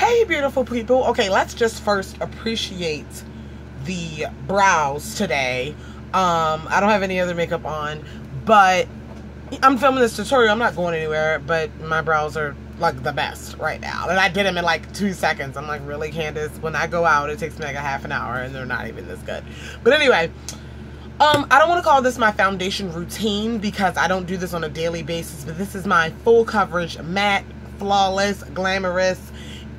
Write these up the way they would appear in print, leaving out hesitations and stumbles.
Hey beautiful people. Okay, let's just first appreciate the brows today. I don't have any other makeup on, but I'm filming this tutorial. I'm not going anywhere, but my brows are like the best right now. And I did them in like 2 seconds. I'm like, really, Candace? When I go out, it takes me like a half an hour and they're not even this good. But anyway, I don't want to call this my foundation routine because I don't do this on a daily basis, but this is my full coverage, matte, flawless, glamorous.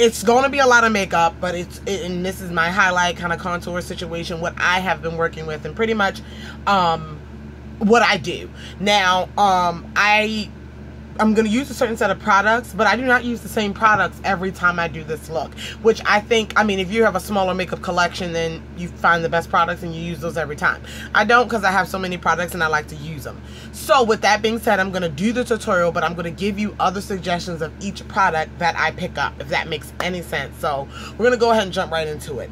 It's going to be a lot of makeup, but and this is my highlight kind of contour situation, what I have been working with, and pretty much what I do. Now, I'm going to use a certain set of products, but I do not use the same products every time I do this look, which I think, I mean, if you have a smaller makeup collection, then you find the best products and you use those every time. I don't, because I have so many products and I like to use them. So with that being said, I'm going to do the tutorial, but I'm going to give you other suggestions of each product that I pick up, if that makes any sense. So we're going to go ahead and jump right into it.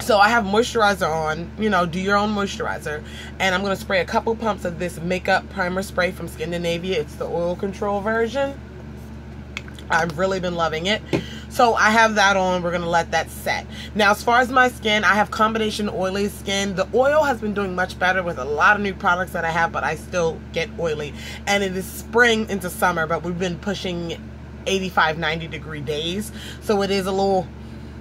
So I have moisturizer on, you know, do your own moisturizer. And I'm going to spray a couple pumps of this makeup primer spray from Scandinavia. It's the oil control version. I've really been loving it. So I have that on. We're going to let that set. Now, as far as my skin, I have combination oily skin. The oil has been doing much better with a lot of new products that I have, but I still get oily. And it is spring into summer, but we've been pushing 85, 90 degree days. So it is a little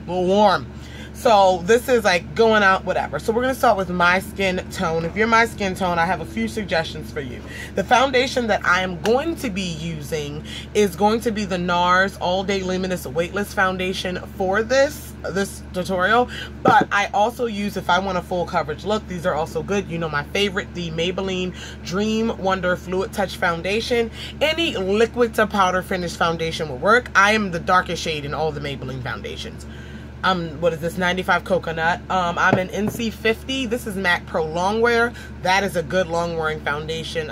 warm. So this is like going out, whatever. So we're going to start with my skin tone. If you're my skin tone, I have a few suggestions for you. The foundation that I am going to be using is going to be the NARS All Day Luminous Weightless Foundation for this tutorial. But I also use, if I want a full coverage look, these are also good. You know my favorite, the Maybelline Dream Wonder Fluid Touch Foundation. Any liquid to powder finish foundation will work. I am the darkest shade in all the Maybelline foundations. What is this, 95 Coconut. I'm an NC50. This is MAC Pro Longwear. That is a good long wearing foundation.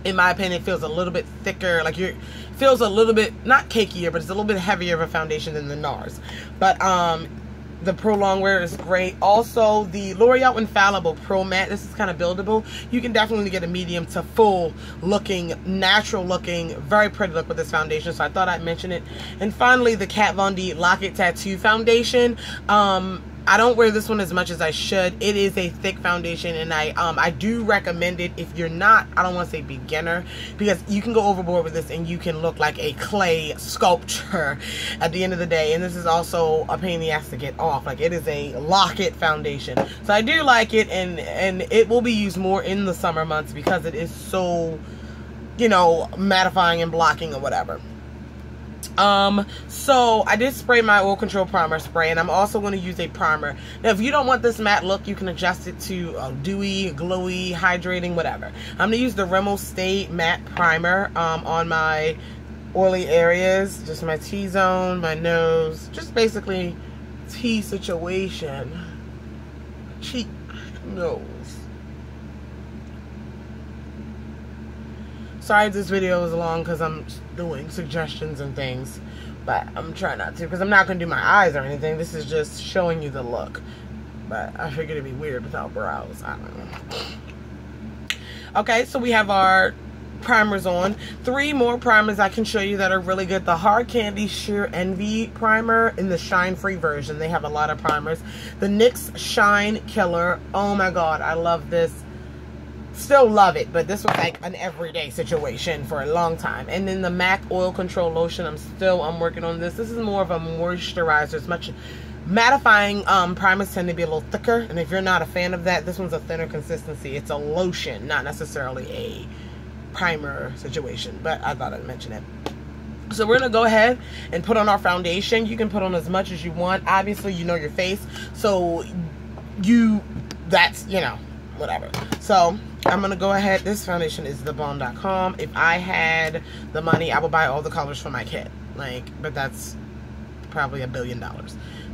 In my opinion, it feels a little bit thicker, like feels a little bit, not cakier, but it's a little bit heavier of a foundation than the NARS. But the Pro Longwear is great. Also, the L'Oreal Infallible Pro Matte. This is kind of buildable. You can definitely get a medium to full looking, natural looking, very pretty look with this foundation. So I thought I'd mention it. And finally, the Kat Von D Lock-It Tattoo Foundation. I don't wear this one as much as I should. It is a thick foundation, and I do recommend it if you're not, I don't want to say beginner, because you can go overboard with this and you can look like a clay sculpture at the end of the day. And this is also a pain in the ass to get off. Like, it is a lock-it foundation. So I do like it, and it will be used more in the summer months because it is so, you know, mattifying and blocking or whatever. So I did spray my oil control primer spray, and I'm also going to use a primer. Now, if you don't want this matte look, you can adjust it to dewy, glowy, hydrating, whatever. I'm going to use the Rimmel Stay Matte Primer on my oily areas, just my T-zone, my nose, just basically T situation, cheek, nose. Sorry this video is long because I'm doing suggestions and things, but I'm trying not to because I'm not going to do my eyes or anything. This is just showing you the look, but I figured it'd be weird without brows. I don't know. Okay, so we have our primers on. 3 more primers I can show you that are really good. The Hard Candy Sheer Envy Primer in the Shine Free version. They have a lot of primers. The NYX Shine Killer. Oh my god, I love this. Still love it, but this was like an everyday situation for a long time. And then the MAC Oil Control Lotion, I'm working on this. This is more of a moisturizer. It's much mattifying. Primers tend to be a little thicker, and if you're not a fan of that, this one's a thinner consistency. It's a lotion, not necessarily a primer situation, but I thought I'd mention it. So we're gonna go ahead and put on our foundation. You can put on as much as you want. Obviously, you know your face, so that's, you know, whatever. So I'm gonna go ahead. This foundation is thebomb.com. If I had the money, I would buy all the colors for my kit. But that's probably $1 billion.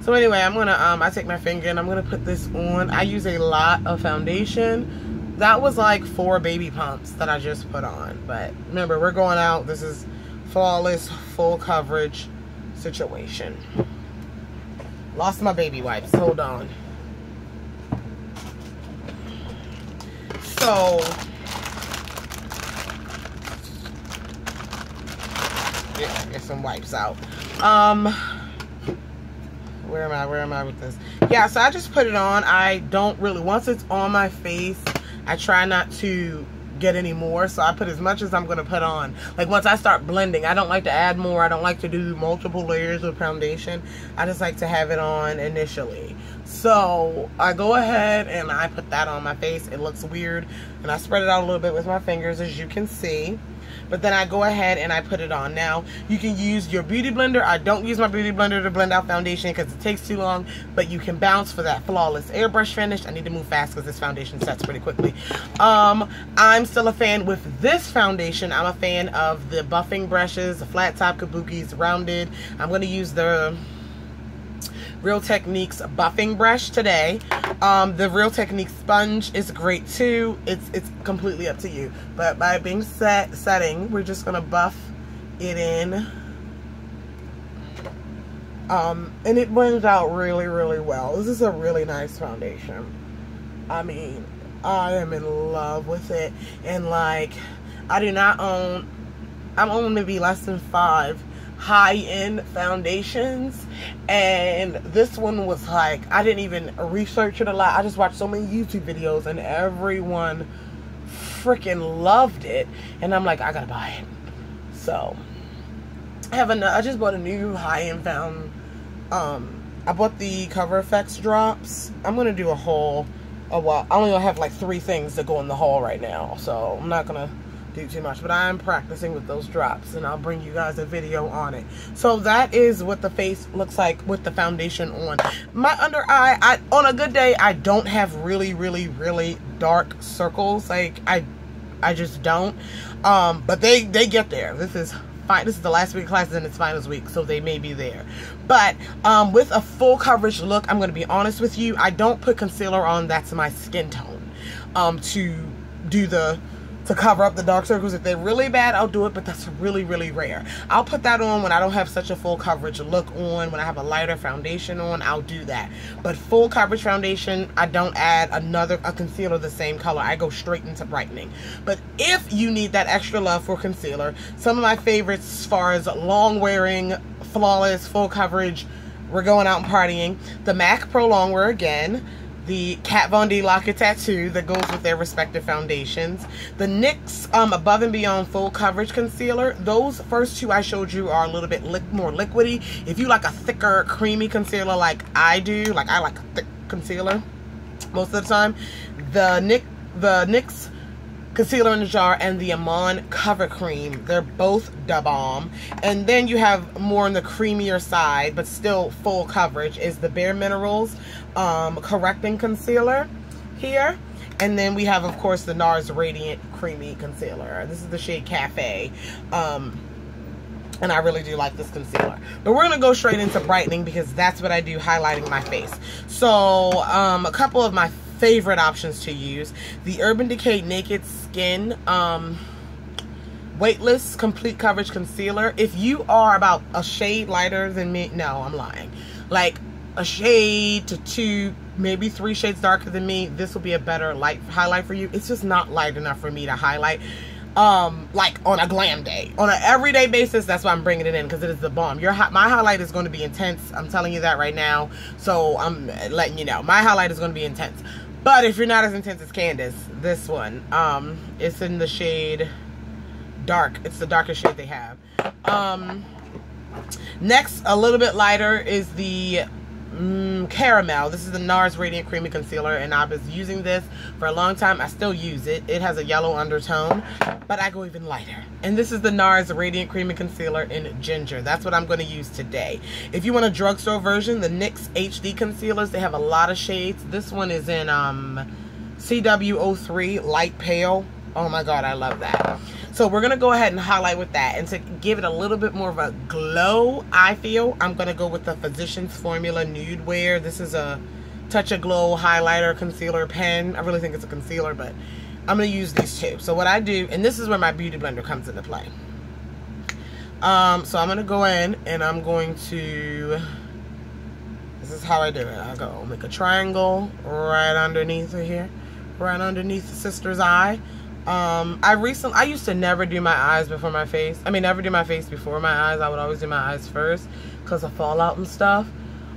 So anyway, I'm gonna I take my finger and I'm gonna put this on. I use a lot of foundation. That was like 4 baby pumps that I just put on. But remember, we're going out. This is flawless, full coverage situation. Lost my baby wipes. Hold on. So get some wipes out. Where am I with this? Yeah, so I just put it on. I don't really, once it's on my face, I try not to get any more, so I put as much as I'm going to put on. Like, once I start blending, I don't like to add more. I don't like to do multiple layers of foundation. I just like to have it on initially. So I go ahead and I put that on my face. It looks weird, and I spread it out a little bit with my fingers, as you can see. But then I go ahead and I put it on. Now, you can use your beauty blender. I don't use my beauty blender to blend out foundation because it takes too long, but you can bounce for that flawless airbrush finish. I need to move fast because this foundation sets pretty quickly. I'm still a fan with this foundation. I'm a fan of the buffing brushes, the flat top kabukis, rounded. I'm going to use the Real Techniques buffing brush today. The Real Techniques sponge is great too. It's completely up to you. But by being setting, we're just gonna buff it in. And it blends out really, really well. This is a really nice foundation. I mean, I am in love with it. And like, I do not own, I'm own maybe less than 5 high-end foundations, and this one was like, I didn't even research it a lot. I just watched so many YouTube videos and everyone freaking loved it, and I'm like, I gotta buy it. So I just bought a new high-end found. I bought the Cover Effects drops. I'm gonna do a haul. Well, I only have like 3 things that go in the haul right now, so I'm not gonna do too much, but I'm practicing with those drops, and I'll bring you guys a video on it. So that is what the face looks like with the foundation on. My under eye, on a good day, I don't have really, really, really dark circles. Like, I just don't. But they get there. This is fine. This is the last week of classes and it's finals week, so they may be there. But with a full coverage look, I'm going to be honest with you, I don't put concealer on that's my skin tone to cover up the dark circles. If they're really bad, I'll do it, but that's really, really rare. I'll put that on when I don't have such a full coverage look on. When I have a lighter foundation on, I'll do that. But full coverage foundation, I don't add a concealer the same color. I go straight into brightening. But if you need that extra love for concealer, some of my favorites as far as long wearing, flawless, full coverage, we're going out and partying, the MAC Pro Longwear again, the Kat Von D Lock-It Tattoo that goes with their respective foundations, the NYX Above and Beyond Full Coverage Concealer. Those first 2 I showed you are a little bit more liquidy. If you like a thicker, creamy concealer like I do, like I like a thick concealer most of the time, the NYX Concealer in the Jar and the Amon Cover Cream, they're both da bomb. And then you have more on the creamier side, but still full coverage, is the Bare Minerals Correcting Concealer here. And then we have, of course, the NARS Radiant Creamy Concealer. This is the shade Cafe. And I really do like this concealer. But we're going to go straight into brightening because that's what I do, highlighting my face. So, a couple of my favorite options to use. The Urban Decay Naked Skin Weightless Complete Coverage Concealer. If you are about a shade lighter than me, no, I'm lying. Like a shade to 2, maybe 3 shades darker than me, this will be a better light highlight for you. It's just not light enough for me to highlight. Like on a glam day. On an everyday basis, that's why I'm bringing it in, because it is the bomb. My highlight is going to be intense. I'm telling you that right now. So I'm letting you know. My highlight is going to be intense. But if you're not as intense as Candace, this one, it's in the shade Dark. It's the darkest shade they have. Next, a little bit lighter, is the Caramel. This is the NARS Radiant Creamy Concealer, and I was using this for a long time. I still use it. It has a yellow undertone, but I go even lighter. And this is the NARS Radiant Creamy Concealer in Ginger. That's what I'm going to use today. If you want a drugstore version, the NYX HD Concealers, they have a lot of shades. This one is in CW03 Light Pale. Oh my god, I love that. So we're going to go ahead and highlight with that. And to give it a little bit more of a glow, I feel, I'm going to go with the Physicians Formula Nude Wear. This is a Touch of Glow highlighter concealer pen. I really think it's a concealer, but I'm going to use these 2. So what I do, and this is where my beauty blender comes into play. So I'm going to go in and I'm going to, this is how I do it. I go make a triangle right underneath here, right underneath the sister's eye. I used to never do my eyes before my face. I mean, never do my face before my eyes. I would always do my eyes first because of fallout and stuff.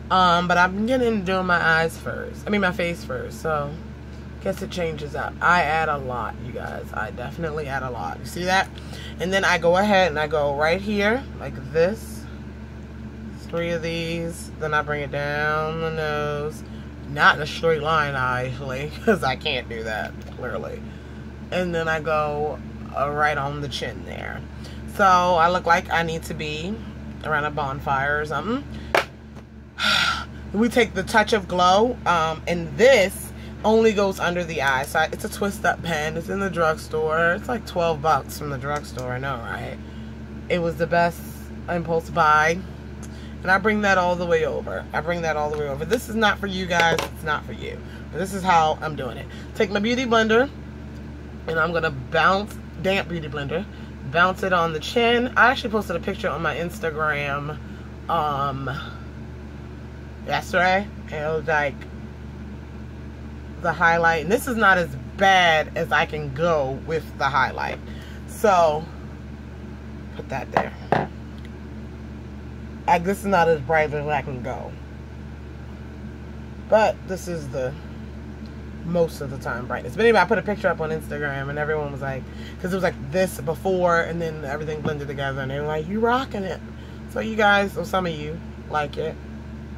But I'm getting into doing my eyes first. I mean, my face first. So, guess it changes up. I add a lot, you guys. I definitely add a lot. You see that? And then I go ahead and I go right here, like this. 3 of these. Then I bring it down the nose. Not in a straight line, actually, because I can't do that, clearly. And then I go right on the chin there. So I look like I need to be around a bonfire or something. We take the Touch of Glow, and this only goes under the eye. So it's a twist-up pen. It's in the drugstore. It's like 12 bucks from the drugstore. I know, right? It was the best impulse buy. And I bring that all the way over. I bring that all the way over. This is not for you guys. It's not for you. But this is how I'm doing it. Take my Beauty Blender. And I'm going to bounce, damp Beauty Blender, bounce it on the chin. I actually posted a picture on my Instagram yesterday. And it was like the highlight. And this is not as bad as I can go with the highlight. So, put that there. This is not as bright as I can go. But this is the most of the time brightness. But anyway, I put a picture up on Instagram and everyone was like, because it was like this before and then everything blended together and they were like, you rocking it. So you guys, or some of you, like it.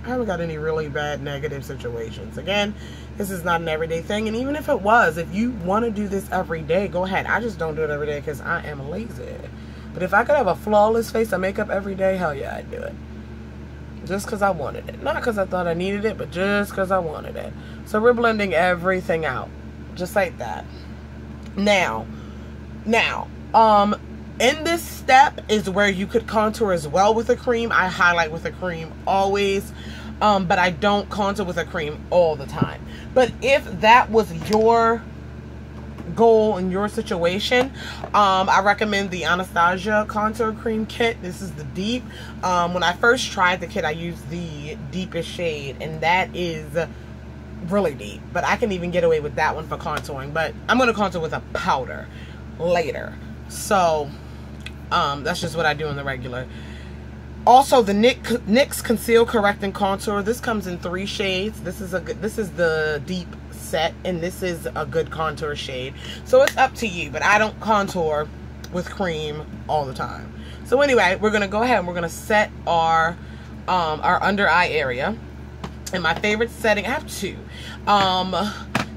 I haven't got any really bad negative situations. Again, this is not an everyday thing. And even if it was, if you want to do this every day, go ahead. I just don't do it every day because I am lazy. But if I could have a flawless face of makeup every day, hell yeah, I'd do it. Just because I wanted it. Not because I thought I needed it, but just because I wanted it. So we're blending everything out. Just like that. Now, in this step is where you could contour as well with a cream. I highlight with a cream always. But I don't contour with a cream all the time. But if that was your goal in your situation, I recommend the Anastasia contour cream kit. This is the deep. When I first tried the kit, I used the deepest shade, and that is really deep, but I can even get away with that one for contouring. But I'm going to contour with a powder later, so that's just what I do in the regular. Also, the NYX Conceal, Correct, and Contour. This comes in 3 shades. This is the deep set, and this is a good contour shade. So it's up to you, but I don't contour with cream all the time. So anyway, we're gonna go ahead and we're gonna set our under eye area. And my favorite setting, I have 2.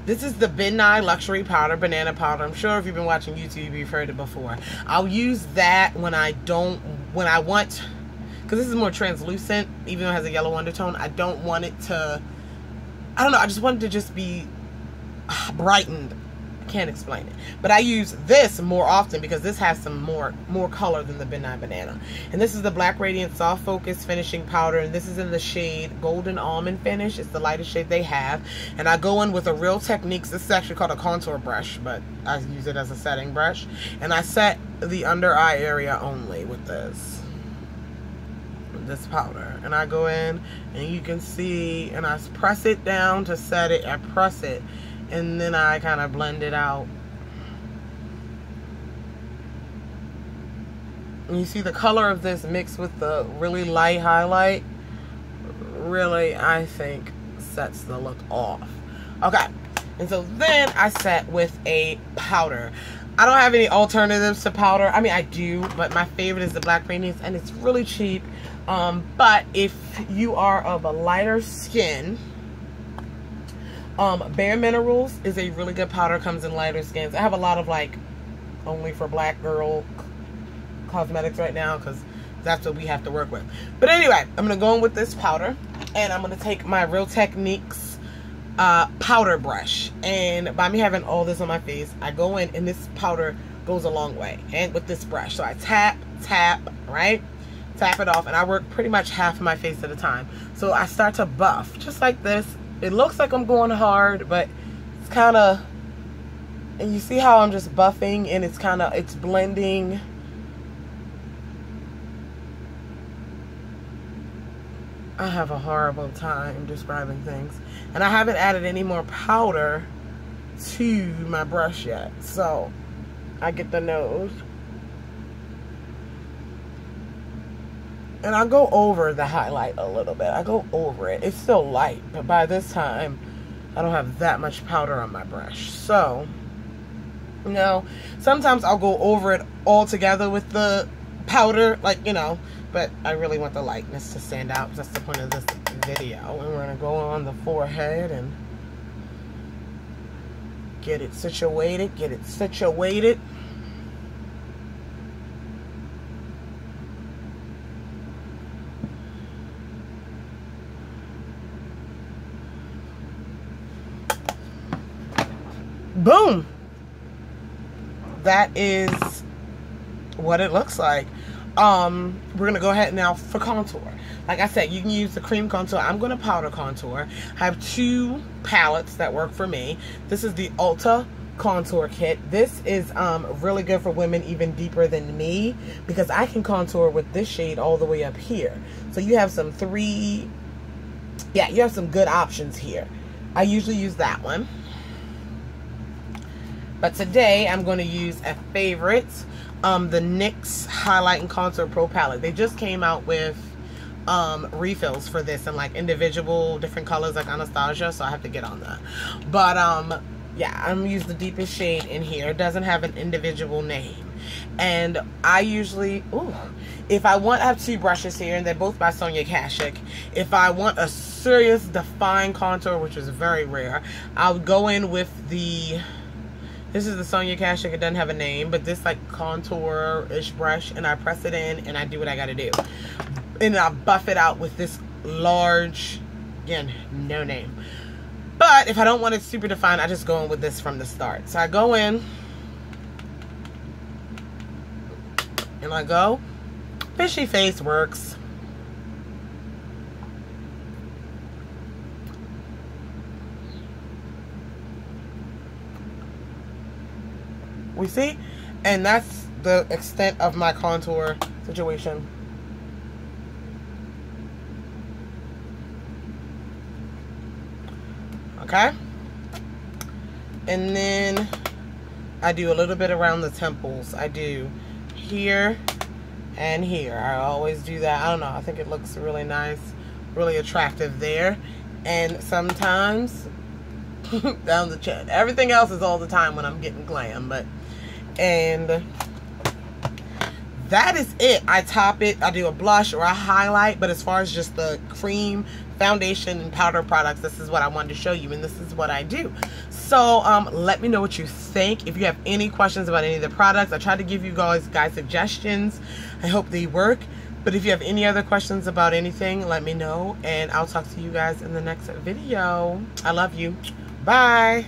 This is the Midnight Luxury Powder, Banana Powder. I'm sure if you've been watching YouTube, you've heard it before. I'll use that when I want, because this is more translucent, even though it has a yellow undertone. I don't want it to, I don't know, I just want it to just be brightened. I can't explain it. But I use this more often because this has some more color than the Midnight Banana. And this is the Black Radiant Soft Focus Finishing Powder, and this is in the shade Golden Almond Finish. It's the lightest shade they have. And I go in with a Real Techniques, this is actually called a contour brush, but I use it as a setting brush. And I set the under eye area only with this powder. And I go in and you can see, and I press it down to set it. I press it, and then I kind of blend it out. And you see the color of this mixed with the really light highlight really, I think, sets the look off. Okay, and so then I set with a powder. I don't have any alternatives to powder. I mean, I do, but my favorite is the Black Radiance, and it's really cheap. But if you are of a lighter skin, Bare Minerals is a really good powder. Comes in lighter skins. I have a lot of like only for black girl cosmetics right now because that's what we have to work with. But anyway, I'm gonna go in with this powder, and I'm gonna take my Real Techniques powder brush, and by me having all this on my face, I go in, and this powder goes a long way. And with this brush, so I tap, right? Tap it off, and I work pretty much half of my face at a time. So I start to buff just like this. It looks like I'm going hard, but it's kind of, and you see how I'm just buffing, and it's kind of, it's blending. I have a horrible time describing things, and I haven't added any more powder to my brush yet. So I get the nose. And I go over the highlight a little bit. I go over it. It's still light, but by this time, I don't have that much powder on my brush. So, you know, sometimes I'll go over it all together with the powder, like, you know, but I really want the lightness to stand out. That's the point of this video. And we're going to go on the forehead and get it situated, get it situated. Boom. That is what it looks like. We're gonna go ahead now for contour. Like I said, you can use the cream contour. I'm gonna powder contour. I have 2 palettes that work for me. This is the Ulta contour kit. This is really good for women even deeper than me, because I can contour with this shade all the way up here. So you have some you have some good options here. I usually use that one. But today, I'm going to use a favorite, the NYX Highlight and Contour Pro Palette. They just came out with refills for this in like individual different colors like Anastasia, so I have to get on that. But yeah, I'm going to use the deepest shade in here. It doesn't have an individual name. And I usually, if I want, I have 2 brushes here, and they're both by Sonia Kashuk. If I want a serious defined contour, which is very rare, I'll go in with the... This is the Sonia Kashuk. It doesn't have a name, but this like contour-ish brush, and I press it in and I do what I gotta do. And I buff it out with this large, again, no name. But if I don't want it super defined, I just go in with this from the start. So I go in and I go, fishy face works. We see? And that's the extent of my contour situation. Okay? And then I do a little bit around the temples. I do here and here. I always do that. I don't know. I think it looks really nice, really attractive there. And sometimes down the chin. Everything else is all the time when I'm getting glam, but... And that is it. I top it. I do a blush or a highlight, but as far as just the cream, foundation, and powder products, this is what I wanted to show you, and this is what I do. So let me know what you think. If you have any questions about any of the products, I tried to give you guys suggestions. I hope they work. But if you have any other questions about anything, let me know, and I'll talk to you guys in the next video. I love you. Bye.